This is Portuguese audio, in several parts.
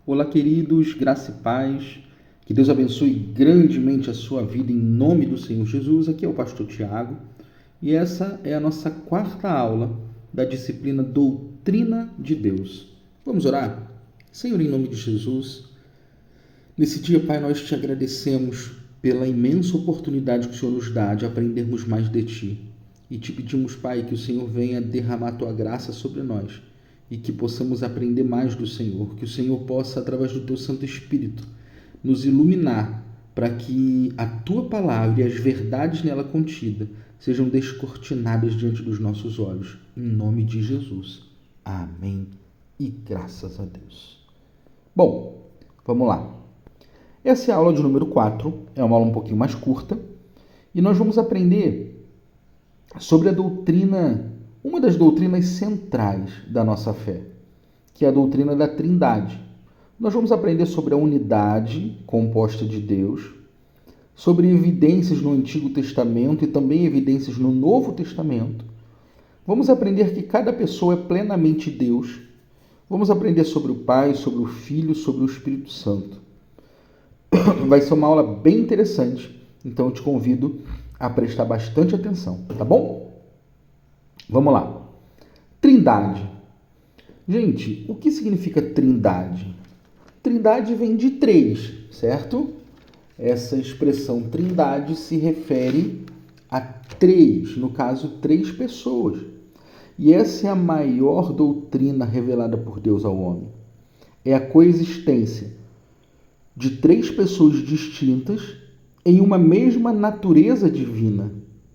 Olá, queridos, graça e paz. Que Deus abençoe grandemente a sua vida em nome do Senhor Jesus. Aqui é o pastor Tiago e essa é a nossa quarta aula da disciplina Doutrina de Deus. Vamos orar? Senhor, em nome de Jesus, nesse dia, Pai, nós te agradecemos pela imensa oportunidade que o Senhor nos dá de aprendermos mais de Ti. E te pedimos, Pai, que o Senhor venha derramar a Tua graça sobre nós e que possamos aprender mais do Senhor, que o Senhor possa, através do Teu Santo Espírito, nos iluminar para que a Tua palavra e as verdades nela contidas sejam descortinadas diante dos nossos olhos. Em nome de Jesus. Amém. E graças a Deus. Bom, vamos lá. Essa é a aula de número 4, é uma aula um pouquinho mais curta, e nós vamos aprender sobre a doutrina, uma das doutrinas centrais da nossa fé, que é a doutrina da Trindade. Nós vamos aprender sobre a unidade composta de Deus, sobre evidências no Antigo Testamento e também evidências no Novo Testamento. Vamos aprender que cada pessoa é plenamente Deus. Vamos aprender sobre o Pai, sobre o Filho, sobre o Espírito Santo. Vai ser uma aula bem interessante, então eu te convido a prestar bastante atenção, tá bom? Vamos lá. Trindade. Gente, o que significa trindade? Trindade vem de três, certo? Essa expressão trindade se refere a três, no caso, três pessoas. E essa é a maior doutrina revelada por Deus ao homem. É a coexistência de três pessoas distintas em uma mesma natureza divina.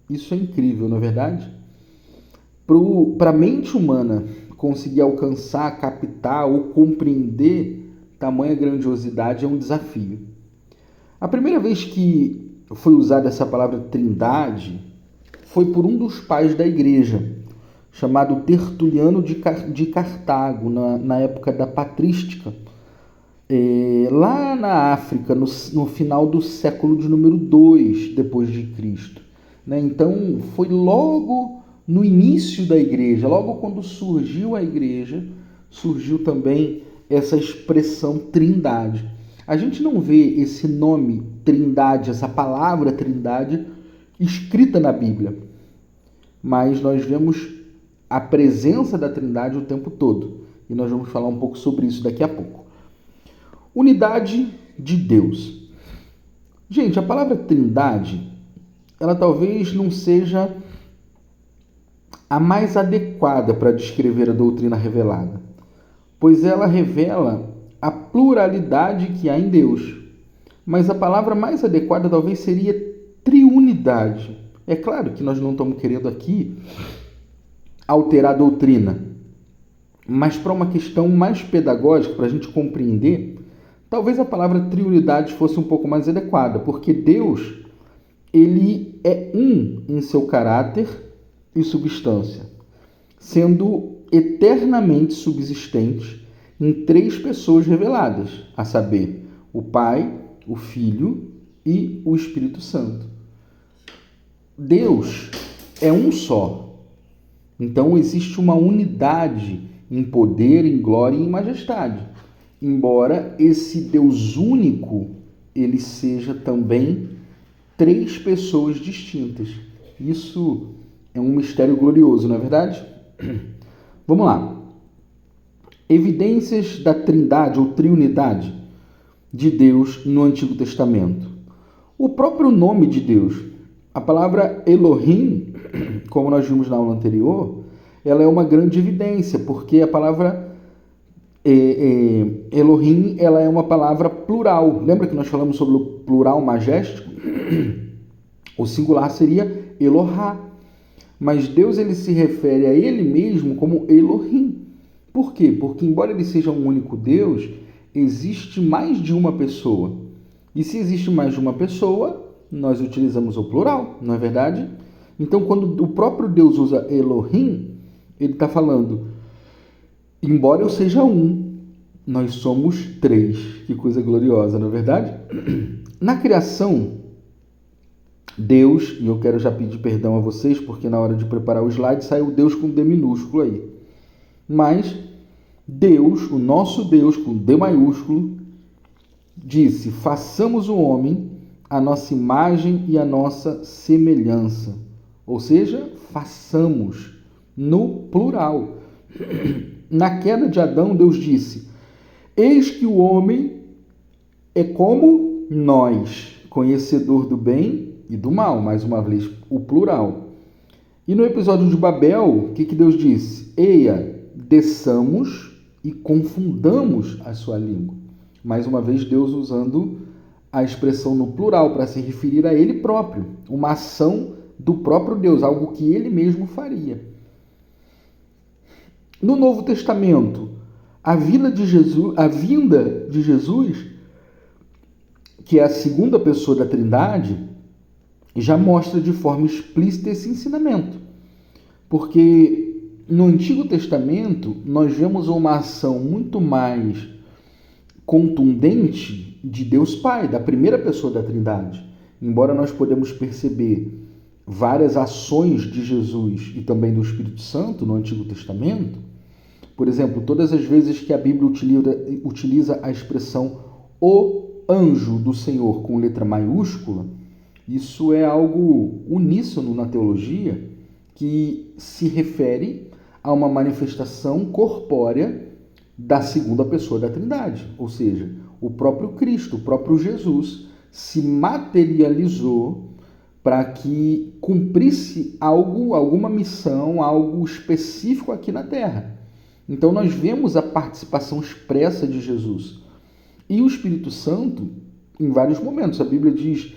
Isso é incrível, não é verdade? Para a mente humana conseguir alcançar, captar ou compreender tamanha grandiosidade é um desafio. A primeira vez que foi usada essa palavra trindade foi por um dos pais da igreja, chamado Tertuliano de Cartago, na época da patrística, lá na África, no final do século de número 2 depois de Cristo. Então, foi logo no início da igreja, logo quando surgiu a igreja, surgiu também essa expressão trindade. A gente não vê esse nome trindade, essa palavra trindade, escrita na Bíblia, mas nós vemos a presença da trindade o tempo todo. E nós vamos falar um pouco sobre isso daqui a pouco. Unidade de Deus. Gente, a palavra trindade, ela talvez não seja a mais adequada para descrever a doutrina revelada, pois ela revela a pluralidade que há em Deus. Mas a palavra mais adequada talvez seria triunidade. É claro que nós não estamos querendo aqui alterar a doutrina, mas para uma questão mais pedagógica, para a gente compreender, talvez a palavra triunidade fosse um pouco mais adequada, porque Deus, ele é um em seu caráter e substância, sendo eternamente subsistente em três pessoas reveladas, a saber, o Pai, o Filho e o Espírito Santo. Deus é um só. Então existe uma unidade em poder, em glória e em majestade. Embora esse Deus único, ele seja também três pessoas distintas. Isso é um mistério glorioso, não é verdade? Vamos lá. Evidências da trindade ou triunidade de Deus no Antigo Testamento. O próprio nome de Deus, a palavra Elohim, como nós vimos na aula anterior, ela é uma grande evidência, porque a palavra Elohim, ela é uma palavra plural. Lembra que nós falamos sobre o plural majéstico? O singular seria Elohá. Mas Deus, ele se refere a ele mesmo como Elohim. Por quê? Porque embora ele seja um único Deus, existe mais de uma pessoa. E se existe mais de uma pessoa, nós utilizamos o plural, não é verdade? Então, quando o próprio Deus usa Elohim, ele está falando, embora eu seja um, nós somos três. Que coisa gloriosa, não é verdade? Na criação, Deus, e eu quero já pedir perdão a vocês, porque na hora de preparar o slide saiu Deus com D minúsculo aí. Mas Deus, o nosso Deus, com D maiúsculo, disse: façamos o homem a nossa imagem e a nossa semelhança. Ou seja, façamos, no plural. Na queda de Adão, Deus disse: eis que o homem é como nós, conhecedor do bem e do mal. Mais uma vez, o plural. E no episódio de Babel, o que Deus disse? Eia, desçamos e confundamos a sua língua. Mais uma vez, Deus usando a expressão no plural para se referir a Ele próprio. Uma ação do próprio Deus, algo que Ele mesmo faria. No Novo Testamento, a vinda de Jesus, que é a segunda pessoa da Trindade, já mostra de forma explícita esse ensinamento. Porque no Antigo Testamento, nós vemos uma ação muito mais contundente de Deus Pai, da primeira pessoa da Trindade. Embora nós podemos perceber várias ações de Jesus e também do Espírito Santo no Antigo Testamento, por exemplo, todas as vezes que a Bíblia utiliza a expressão o anjo do Senhor com letra maiúscula, isso é algo uníssono na teologia que se refere a uma manifestação corpórea da segunda pessoa da Trindade, ou seja, o próprio Cristo, o próprio Jesus se materializou para que cumprisse alguma missão, algo específico aqui na Terra. Então nós vemos a participação expressa de Jesus. E o Espírito Santo, em vários momentos, a Bíblia diz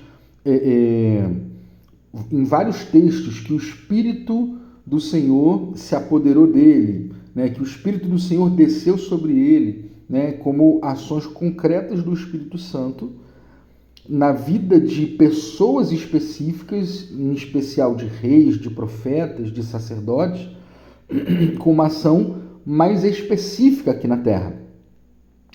em vários textos que o Espírito do Senhor se apoderou dele, né? Que o Espírito do Senhor desceu sobre ele, né? Como ações concretas do Espírito Santo na vida de pessoas específicas, em especial de reis, de profetas, de sacerdotes, com uma ação mais específica aqui na Terra.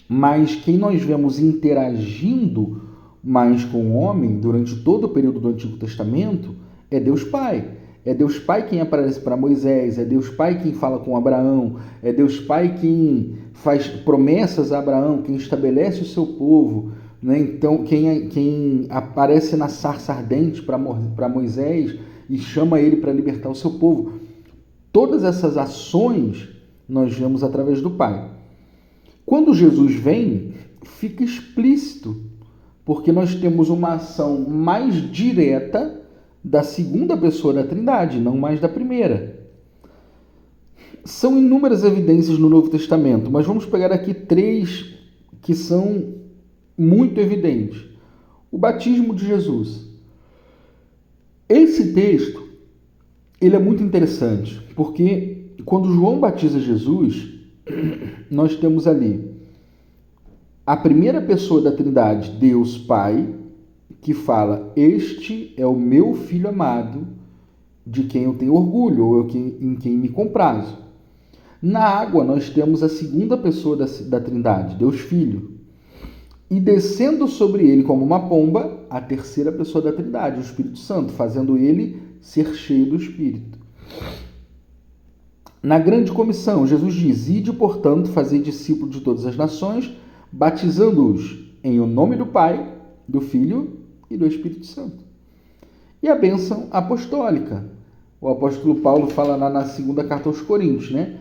Mas quem nós vemos interagindo mais com o homem durante todo o período do Antigo Testamento é Deus Pai. É Deus Pai quem aparece para Moisés, é Deus Pai quem fala com Abraão, é Deus Pai quem faz promessas a Abraão, quem estabelece o seu povo, né? Então, quem aparece na sarça ardente para Moisés e chama ele para libertar o seu povo. Todas essas ações nós vemos através do Pai. Quando Jesus vem, fica explícito, porque nós temos uma ação mais direta da segunda pessoa da Trindade, não mais da primeira. São inúmeras evidências no Novo Testamento, mas vamos pegar aqui 3 que são muito evidentes. O batismo de Jesus. Esse texto, ele é muito interessante, porque quando João batiza Jesus, nós temos ali a primeira pessoa da Trindade, Deus Pai, que fala: este é o meu Filho amado, de quem eu tenho orgulho, ou em quem me comprazo. Na água, nós temos a segunda pessoa da Trindade, Deus Filho. E descendo sobre ele como uma pomba, a terceira pessoa da Trindade, o Espírito Santo, fazendo ele ser cheio do Espírito. Na grande comissão, Jesus diz: ide, portanto, fazei discípulos de todas as nações, batizando-os em o nome do Pai, do Filho e do Espírito Santo. E a bênção apostólica. O apóstolo Paulo fala na segunda carta aos Coríntios, né?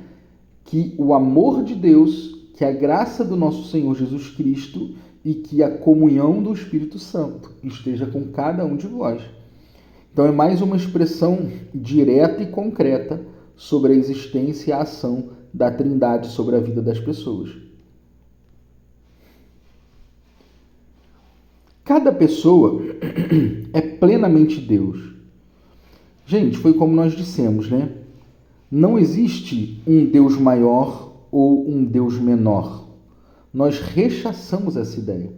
Que o amor de Deus, que a graça do nosso Senhor Jesus Cristo e que a comunhão do Espírito Santo esteja com cada um de vós. Então é mais uma expressão direta e concreta sobre a existência e a ação da Trindade sobre a vida das pessoas. Cada pessoa é plenamente Deus. Gente, foi como nós dissemos, né? Não existe um Deus maior ou um Deus menor. Nós rechaçamos essa ideia.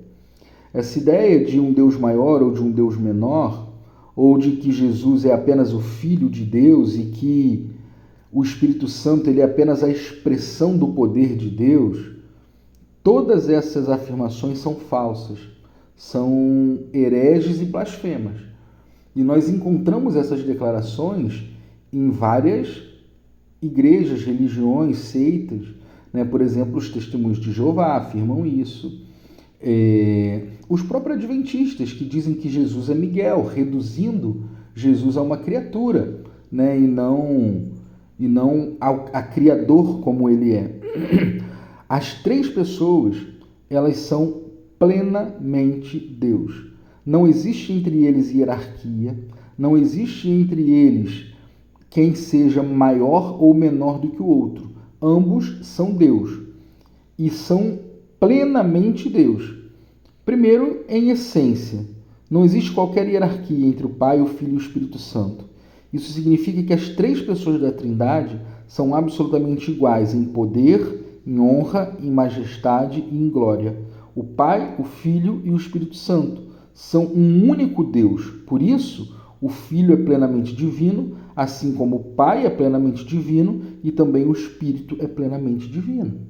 Essa ideia de um Deus maior ou de um Deus menor, ou de que Jesus é apenas o Filho de Deus e que o Espírito Santo ele é apenas a expressão do poder de Deus, todas essas afirmações são falsas, são hereges e blasfemas. E nós encontramos essas declarações em várias igrejas, religiões, seitas, né? Por exemplo, os testemunhos de Jeová afirmam isso. Os próprios adventistas que dizem que Jesus é Miguel, reduzindo Jesus a uma criatura, né? E não a Criador como ele é. As três pessoas, elas são plenamente Deus. Não existe entre eles hierarquia, não existe entre eles quem seja maior ou menor do que o outro. Ambos são Deus e são plenamente Deus. Primeiro, em essência, não existe qualquer hierarquia entre o Pai, o Filho e o Espírito Santo. Isso significa que as três pessoas da Trindade são absolutamente iguais em poder, em honra, em majestade e em glória. O Pai, o Filho e o Espírito Santo são um único Deus. Por isso, o Filho é plenamente divino, assim como o Pai é plenamente divino e também o Espírito é plenamente divino.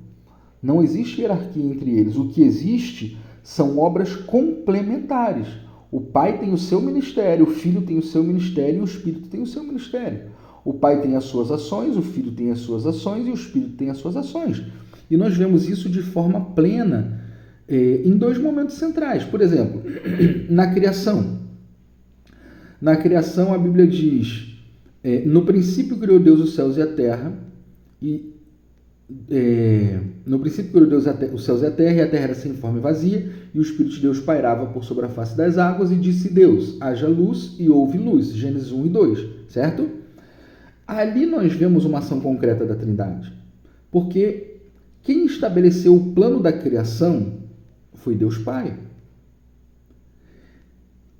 Não existe hierarquia entre eles. O que existe são obras complementares. O Pai tem o seu ministério, o Filho tem o seu ministério e o Espírito tem o seu ministério. O Pai tem as suas ações, o Filho tem as suas ações e o Espírito tem as suas ações. E nós vemos isso de forma plena em dois momentos centrais. Por exemplo, na criação. Na criação, a Bíblia diz: no princípio criou Deus os céus e a terra, no princípio criou Deus os céus e a terra era sem forma e vazia, e o Espírito de Deus pairava por sobre a face das águas, e disse Deus: haja luz, e houve luz. Gênesis 1 e 2, certo? Ali nós vemos uma ação concreta da Trindade, porque quem estabeleceu o plano da criação foi Deus Pai.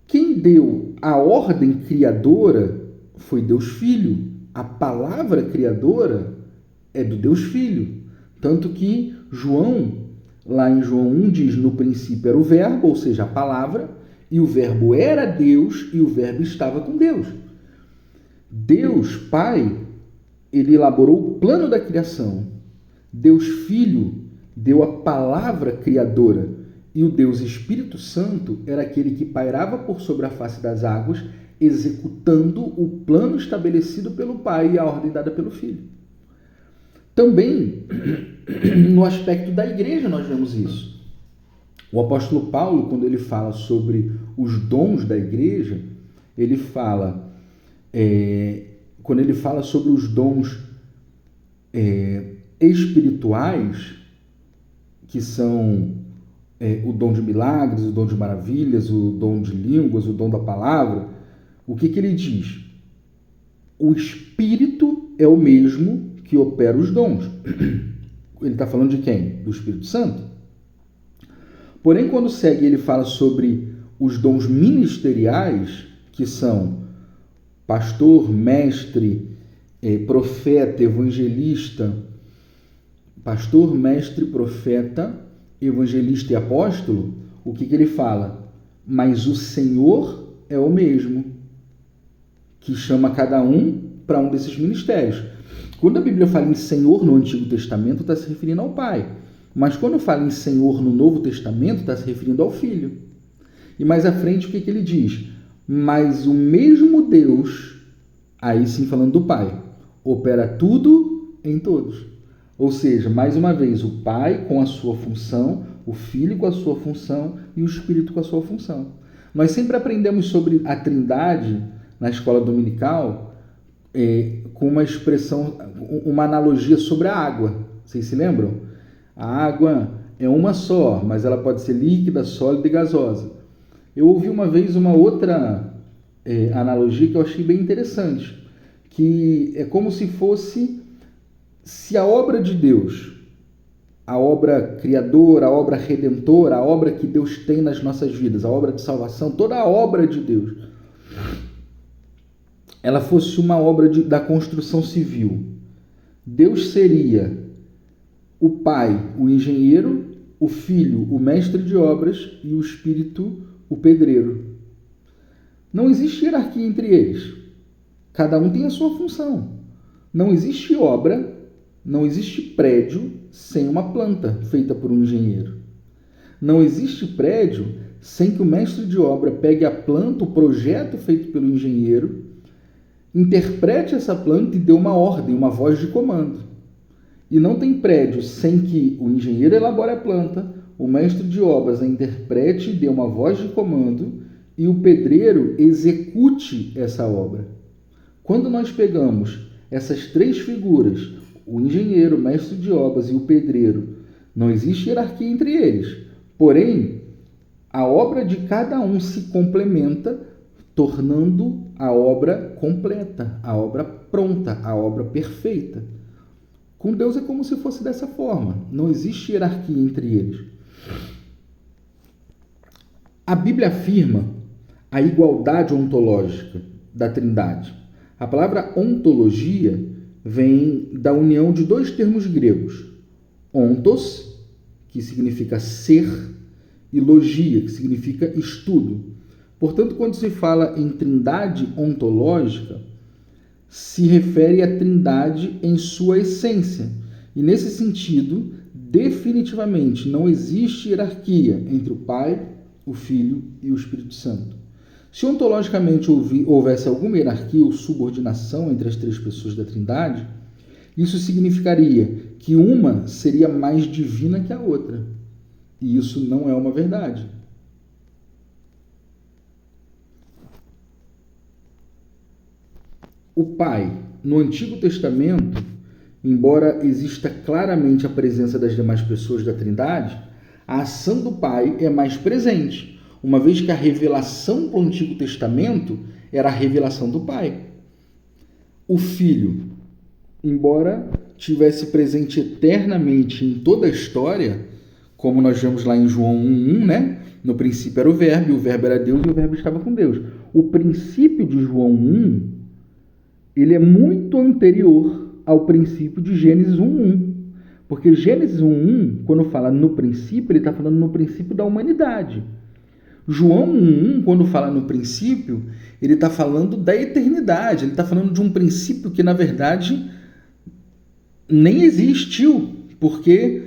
Quem deu a ordem criadora foi Deus Filho. A palavra criadora é do Deus Filho. Tanto que João, lá em João 1, diz: no princípio era o verbo, ou seja, a palavra, e o verbo era Deus, e o verbo estava com Deus. Deus Pai, ele elaborou o plano da criação. Deus Filho deu a palavra criadora. E o Deus Espírito Santo era aquele que pairava por sobre a face das águas, executando o plano estabelecido pelo Pai e a ordem dada pelo Filho. Também, no aspecto da igreja, nós vemos isso. O apóstolo Paulo, quando ele fala sobre os dons da igreja, ele fala, quando ele fala sobre os dons espirituais, que são o dom de milagres, o dom de maravilhas, o dom de línguas, o dom da palavra, o que ele diz? O Espírito é o mesmo que opera os dons. Ele está falando de quem? Do Espírito Santo. Porém, quando segue, ele fala sobre os dons ministeriais, que são pastor, mestre, profeta, evangelista, pastor, mestre, profeta, evangelista e apóstolo, o que ele fala? Mas o Senhor é o mesmo, que chama cada um para um desses ministérios. Quando a Bíblia fala em Senhor no Antigo Testamento, está se referindo ao Pai. Mas quando fala em Senhor no Novo Testamento, está se referindo ao Filho. E mais à frente, o que ele diz? Mas o mesmo Deus, aí sim falando do Pai, opera tudo em todos. Ou seja, mais uma vez, o Pai com a sua função, o Filho com a sua função e o Espírito com a sua função. Nós sempre aprendemos sobre a Trindade na escola dominical com uma expressão, uma analogia sobre a água. Vocês se lembram? A água é uma só, mas ela pode ser líquida, sólida e gasosa. Eu ouvi uma vez uma outra analogia que eu achei bem interessante, que é como se fosse... Se a obra de Deus, a obra criadora, a obra redentora, a obra que Deus tem nas nossas vidas, a obra de salvação, toda a obra de Deus, ela fosse uma obra da construção civil, Deus seria o Pai, o engenheiro, o Filho, o mestre de obras e o Espírito, o pedreiro. Não existe hierarquia entre eles. Cada um tem a sua função. Não existe obra, não existe prédio sem uma planta feita por um engenheiro. Não existe prédio sem que o mestre de obra pegue a planta, o projeto feito pelo engenheiro, interprete essa planta e dê uma ordem, uma voz de comando. E não tem prédio sem que o engenheiro elabore a planta, o mestre de obras a interprete e dê uma voz de comando e o pedreiro execute essa obra. Quando nós pegamos essas três figuras, o engenheiro, o mestre de obras e o pedreiro, não existe hierarquia entre eles. Porém, a obra de cada um se complementa, tornando a obra completa, a obra pronta, a obra perfeita. Com Deus é como se fosse dessa forma. Não existe hierarquia entre eles. A Bíblia afirma a igualdade ontológica da Trindade. A palavra ontologia vem da união de dois termos gregos. Ontos, que significa ser, e logia, que significa estudo. Portanto, quando se fala em trindade ontológica, se refere à trindade em sua essência. E nesse sentido, definitivamente não existe hierarquia entre o Pai, o Filho e o Espírito Santo. Se ontologicamente houvesse alguma hierarquia ou subordinação entre as três pessoas da Trindade, isso significaria que uma seria mais divina que a outra. E isso não é uma verdade. O Pai, no Antigo Testamento, embora exista claramente a presença das demais pessoas da Trindade, a ação do Pai é mais presente, uma vez que a revelação para o Antigo Testamento era a revelação do Pai. O Filho, embora tivesse presente eternamente em toda a história, como nós vemos lá em João 1:1, né? No princípio era o Verbo era Deus e o Verbo estava com Deus. O princípio de João 1, ele é muito anterior ao princípio de Gênesis 1:1. Porque Gênesis 1:1, quando fala no princípio, ele está falando no princípio da humanidade. João 1:1, quando fala no princípio, ele está falando da eternidade. Ele está falando de um princípio que, na verdade, nem existiu. Porque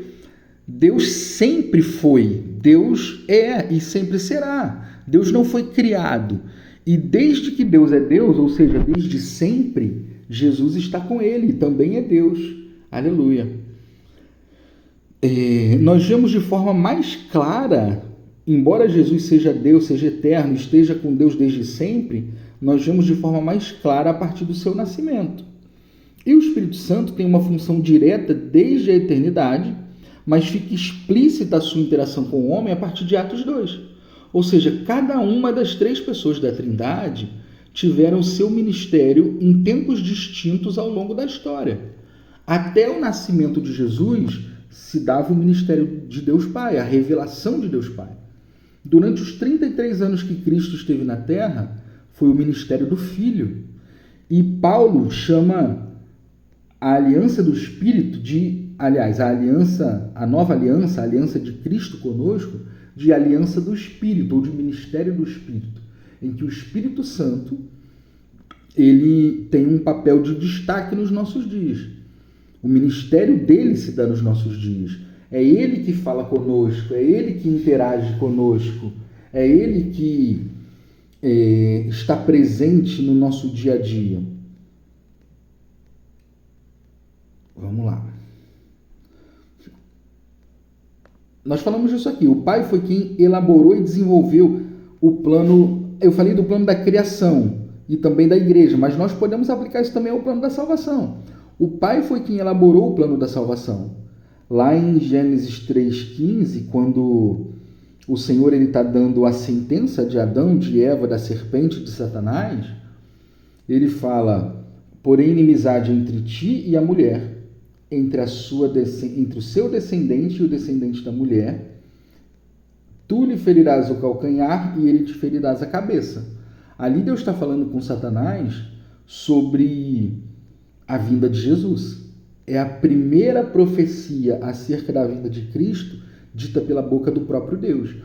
Deus sempre foi, Deus é e sempre será. Deus não foi criado. E desde que Deus é Deus, ou seja, desde sempre, Jesus está com ele e também é Deus. Aleluia. Nós vemos de forma mais clara, embora Jesus seja Deus, seja eterno, esteja com Deus desde sempre, nós vemos de forma mais clara a partir do seu nascimento. E o Espírito Santo tem uma função direta desde a eternidade, mas fica explícita a sua interação com o homem a partir de Atos 2. Ou seja, cada uma das três pessoas da Trindade tiveram seu ministério em tempos distintos ao longo da história. Até o nascimento de Jesus se dava o ministério de Deus Pai, a revelação de Deus Pai. Durante os 33 anos que Cristo esteve na Terra, foi o ministério do Filho. E Paulo chama a aliança do Espírito a nova aliança, a aliança de Cristo conosco, de aliança do Espírito, ou de ministério do Espírito, em que o Espírito Santo ele tem um papel de destaque nos nossos dias. O ministério dele se dá nos nossos dias. É ele que fala conosco, é ele que interage conosco, é ele que está presente no nosso dia a dia. Vamos lá. Nós falamos disso aqui. O Pai foi quem elaborou e desenvolveu o plano. Eu falei do plano da criação e também da igreja, mas nós podemos aplicar isso também ao plano da salvação. O Pai foi quem elaborou o plano da salvação. Lá em Gênesis 3,15, quando o Senhor está dando a sentença de Adão, de Eva, da serpente, de Satanás, ele fala: porém inimizade entre ti e a mulher, entre o seu descendente e o descendente da mulher, tu lhe ferirás o calcanhar e ele te ferirás a cabeça. Ali Deus está falando com Satanás sobre a vinda de Jesus. É a primeira profecia acerca da vinda de Cristo dita pela boca do próprio Deus.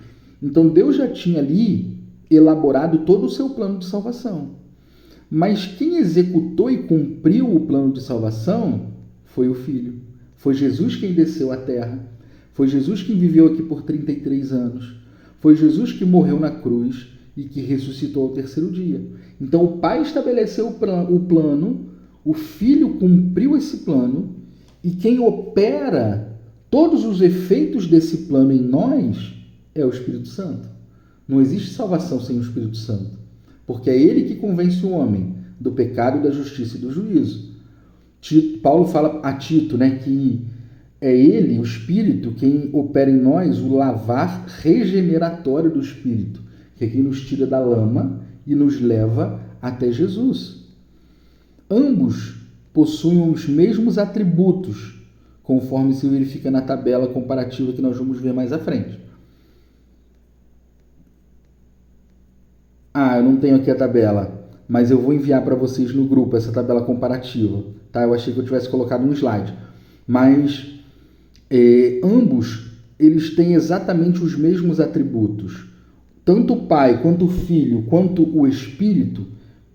Então Deus já tinha ali elaborado todo o seu plano de salvação. Mas quem executou e cumpriu o plano de salvação foi o Filho. Foi Jesus quem desceu à terra. Foi Jesus quem viveu aqui por 33 anos. Foi Jesus que morreu na cruz e que ressuscitou ao terceiro dia. Então o Pai estabeleceu o plano, o Filho cumpriu esse plano E quem opera todos os efeitos desse plano em nós é o Espírito Santo. Não existe salvação sem o Espírito Santo, porque é ele que convence o homem do pecado, da justiça e do juízo. Paulo fala a Tito, que é ele, o Espírito, quem opera em nós o lavar regeneratório do Espírito, que é quem nos tira da lama e nos leva até Jesus. Ambos possuem os mesmos atributos, conforme se verifica na tabela comparativa que nós vamos ver mais à frente. Eu não tenho aqui a tabela, mas eu vou enviar para vocês no grupo essa tabela comparativa. Tá? Eu achei que eu tivesse colocado no slide. Mas ambos eles têm exatamente os mesmos atributos. Tanto o Pai, quanto o Filho, quanto o Espírito,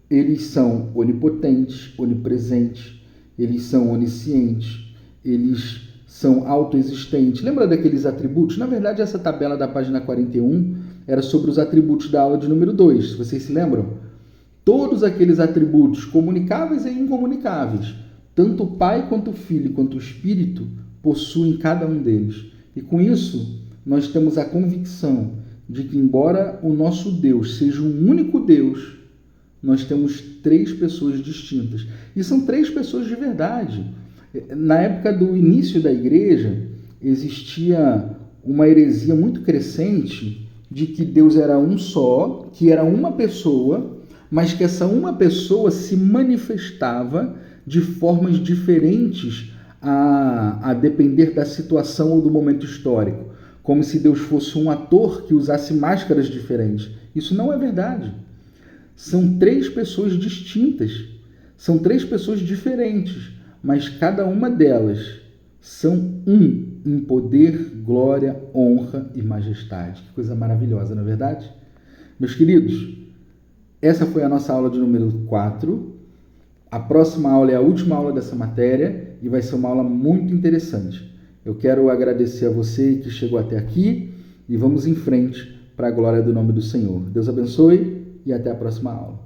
eles são onipotentes, onipresentes, eles são oniscientes, eles são autoexistentes. Lembra daqueles atributos? Na verdade, essa tabela da página 41 era sobre os atributos da aula de número 2, se vocês se lembram. Todos aqueles atributos comunicáveis e incomunicáveis, tanto o Pai, quanto o Filho, quanto o Espírito, possuem cada um deles. E com isso, nós temos a convicção de que, embora o nosso Deus seja um único Deus, nós temos 3 pessoas distintas. E são 3 pessoas de verdade. Na época do início da igreja, existia uma heresia muito crescente de que Deus era um só, que era uma pessoa, mas que essa uma pessoa se manifestava de formas diferentes a depender da situação ou do momento histórico. Como se Deus fosse um ator que usasse máscaras diferentes. Isso não é verdade. São 3 pessoas distintas, são 3 pessoas diferentes, mas cada uma delas são um em poder, glória, honra e majestade. Que coisa maravilhosa, não é verdade? Meus queridos, essa foi a nossa aula de número 4. A próxima aula é a última aula dessa matéria e vai ser uma aula muito interessante. Eu quero agradecer a você que chegou até aqui e vamos em frente para a glória do nome do Senhor. Deus abençoe e até a próxima aula.